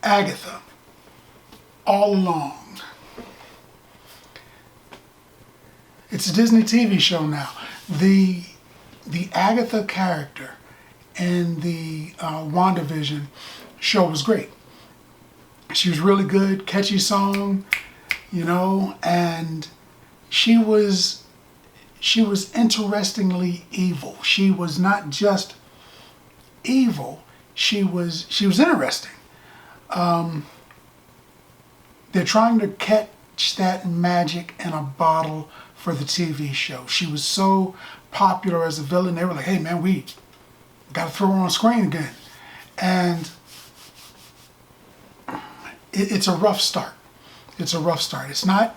Agatha All Along. It's a Disney TV show now. The Agatha character in the WandaVision show was great. She was really good, catchy song, and she was interestingly evil. She was not just evil, she was interesting. They're trying to catch that magic in a bottle for the TV show. She was so popular as a villain, they were like, hey man, we got to throw her on screen again. And it's a rough start. It's a rough start. It's not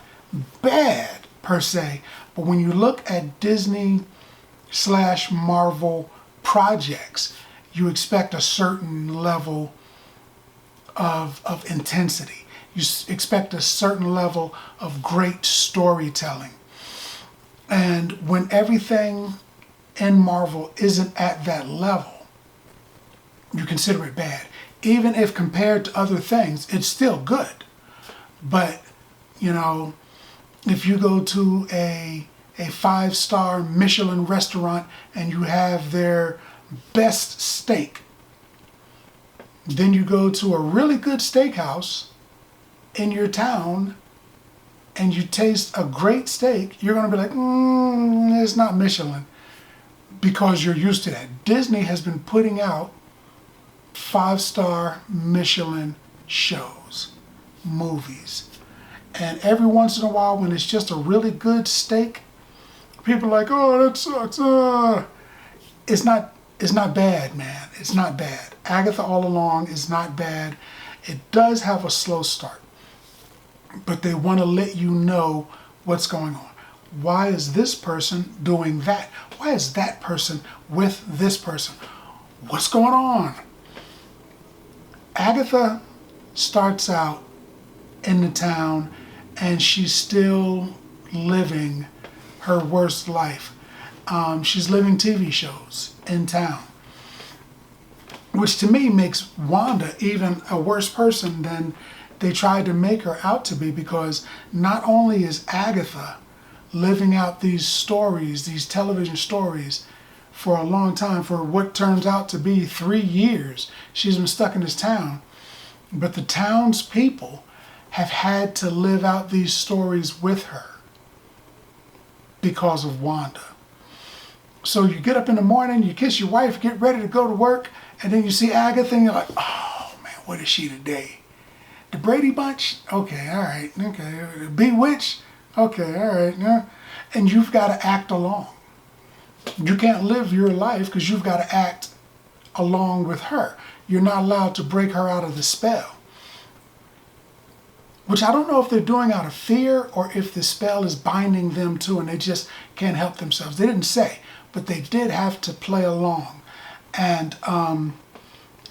bad per se, but when you look at Disney/Marvel projects, you expect a certain level of intensity. You expect a certain level of great storytelling. And when everything in Marvel isn't at that level, you consider it bad. Even if compared to other things, it's still good. But, if you go to a 5-star Michelin restaurant and you have their best steak, then you go to a really good steakhouse in your town and you taste a great steak, you're going to be like, it's not Michelin, because you're used to that. Disney has been putting out 5-star Michelin shows, movies. And every once in a while, when it's just a really good steak, people are like, oh, that sucks. It's not bad, man. It's not bad. Agatha All Along is not bad. It does have a slow start, but they want to let you know what's going on. Why is this person doing that? Why is that person with this person? What's going on? Agatha starts out in the town and she's still living her worst life. She's living TV shows in town, which to me makes Wanda even a worse person than they tried to make her out to be, because not only is Agatha living out these stories, these television stories, for a long time, for what turns out to be 3 years, she's been stuck in this town, but the townspeople have had to live out these stories with her because of Wanda. So you get up in the morning, you kiss your wife, get ready to go to work, and then you see Agatha and you're like, oh man, what is she today? The Brady Bunch? Okay, all right, okay. Bewitched? Okay, all right. Yeah. And you've got to act along. You can't live your life because you've got to act along with her. You're not allowed to break her out of the spell. Which I don't know if they're doing out of fear or if the spell is binding them too and they just can't help themselves. They didn't say, but they did have to play along. And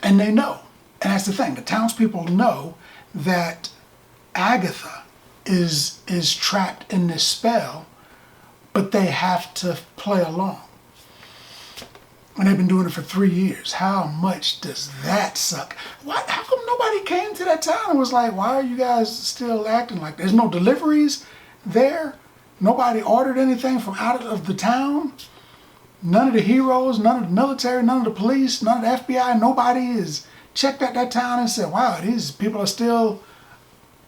they know. And that's the thing. The townspeople know that Agatha is trapped in this spell, but they have to play along. And they've been doing it for 3 years. How much does that suck? How come nobody came to that town and was like, why are you guys still acting like that? There's no deliveries there. Nobody ordered anything from out of the town. None of the heroes, none of the military, none of the police, none of the FBI, nobody has checked out that town and said, wow, these people are still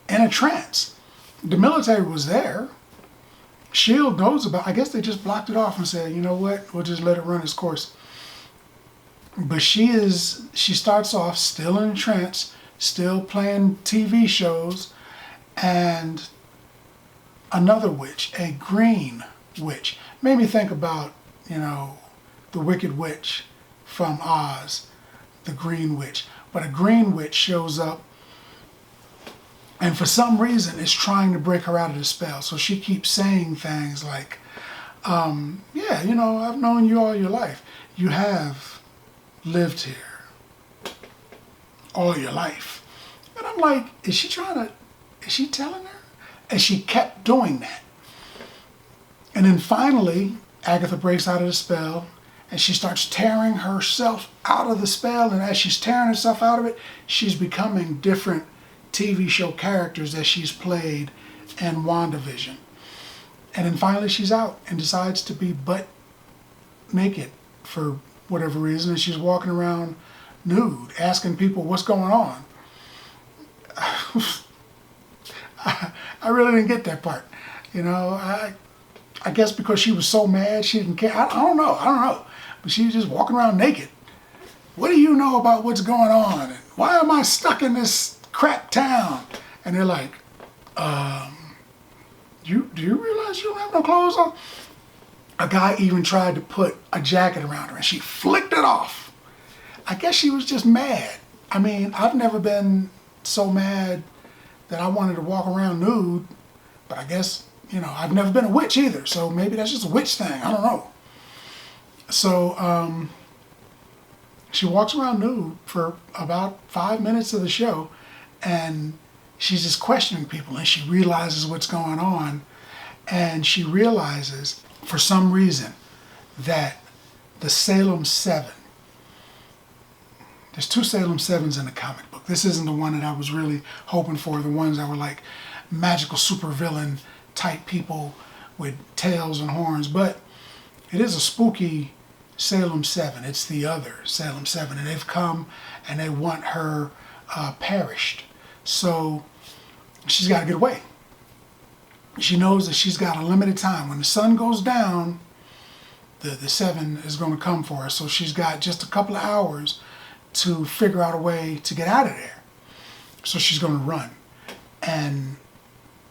in a trance. The military was there. SHIELD knows about it. I guess they just blocked it off and said, you know what, we'll just let it run its course. But she starts off still in a trance, still playing TV shows, and another witch, a green witch. Made me think about, the Wicked Witch from Oz, the Green Witch. But a green witch shows up and for some reason is trying to break her out of the spell. So she keeps saying things like, yeah, I've known you all your life. You have lived here all your life. And I'm like, is she telling her? And she kept doing that. And then finally, Agatha breaks out of the spell and she starts tearing herself out of the spell. And as she's tearing herself out of it, she's becoming different TV show characters that she's played in WandaVision. And then finally she's out and decides to be butt naked for whatever reason. And she's walking around nude, asking people what's going on. I really didn't get that part. You know, I guess because she was so mad she didn't care. I don't know. But she was just walking around naked. What do you know about what's going on? And why am I stuck in this crap town? And they're like, do you realize you don't have no clothes on? A guy even tried to put a jacket around her and she flicked it off. I guess she was just mad. I mean, I've never been so mad that I wanted to walk around nude, but I guess, you know, I've never been a witch either, so maybe that's just a witch thing. I don't know. So she walks around nude for about 5 minutes of the show, and she's just questioning people, and she realizes what's going on, and she realizes for some reason that the Salem 7, there's 2 Salem 7s in the comic book. This isn't the one that I was really hoping for, the ones that were like magical supervillain type people with tails and horns, but it is a spooky Salem 7. It's the other Salem 7, and they've come and they want her perished. So she's got to get away. She knows that she's got a limited time. When the sun goes down, the 7 is going to come for her. So she's got just a couple of hours to figure out a way to get out of there. So she's going to run. And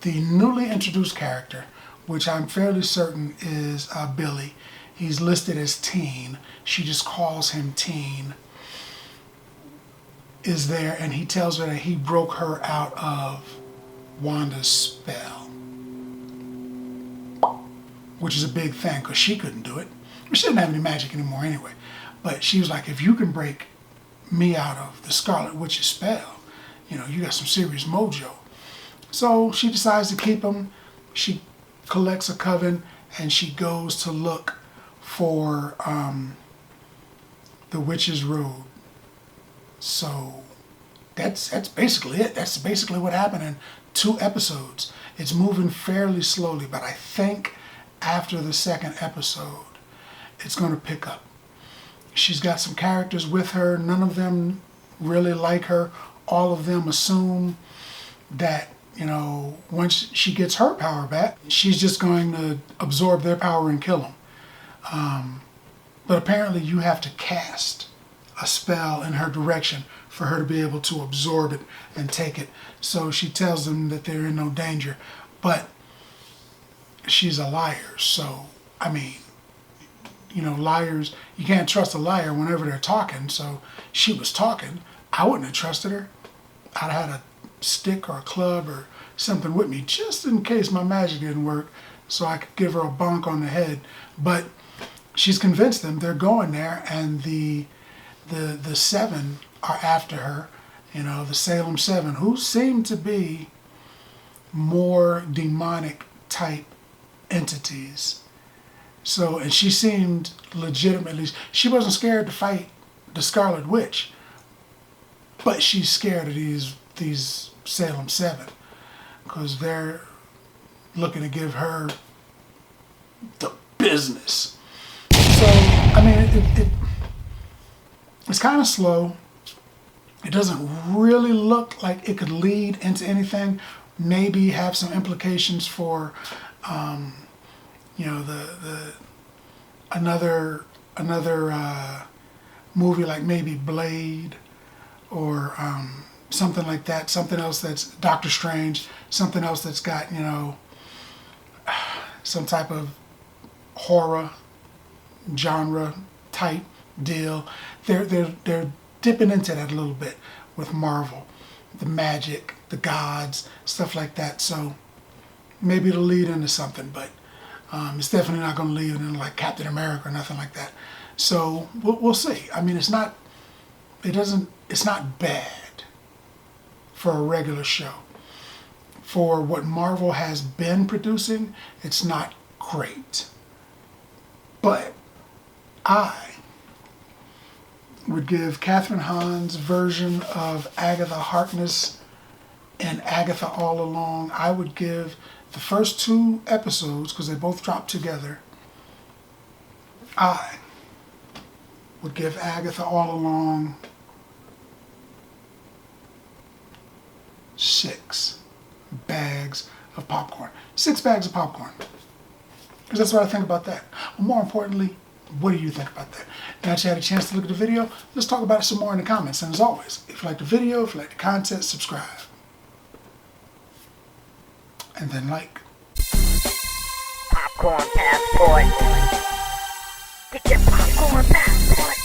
the newly introduced character, which I'm fairly certain is Billy, he's listed as Teen. She just calls him Teen, is there, and he tells her that he broke her out of Wanda's spell, which is a big thing because she couldn't do it. She didn't have any magic anymore anyway. But she was like, if you can break me out of the Scarlet Witch's spell, you know, you got some serious mojo. So she decides to keep him. She collects a coven and she goes to look for the witch's road. So that's basically it. That's basically what happened in 2 episodes. It's moving fairly slowly, but I think after the 2nd episode, it's going to pick up. She's got some characters with her. None of them really like her. All of them assume that, you know, once she gets her power back, she's just going to absorb their power and kill them. But apparently you have to cast a spell in her direction for her to be able to absorb it and take it. So she tells them that they're in no danger. But she's a liar. So, I mean, you know, liars, you can't trust a liar whenever they're talking. So she was talking. I wouldn't have trusted her. I'd have had a stick or a club or something with me just in case my magic didn't work so I could give her a bonk on the head. But she's convinced them they're going there, and the 7 are after her, you know, the Salem 7, who seem to be more demonic type entities. So, and she seemed legitimately, she wasn't scared to fight the Scarlet Witch, but she's scared of these Salem 7 because they're looking to give her the business. So, I mean, it's kind of slow. It doesn't really look like it could lead into anything. Maybe have some implications for, you know, another movie like maybe Blade or something like that. Something else that's Doctor Strange. Something else that's got, you know, some type of horror genre type deal. They're dipping into that a little bit with Marvel, the magic, the gods, stuff like that. So maybe it'll lead into something, but it's definitely not going to lead into like Captain America or nothing like that. So we'll see. I mean, it's not bad for a regular show. For what Marvel has been producing, it's not great. But I would give Catherine Hahn's version of Agatha Harkness and Agatha All Along. I would give the first 2 episodes, because they both dropped together, I would give Agatha All Along 6 bags of popcorn. 6 bags of popcorn. Because that's what I think about that. But more importantly, what do you think about that? Now that you had a chance to look at the video, let's talk about it some more in the comments. And as always, if you like the video, if you like the content, subscribe. And then like. Popcorn passport. Get your popcorn passport.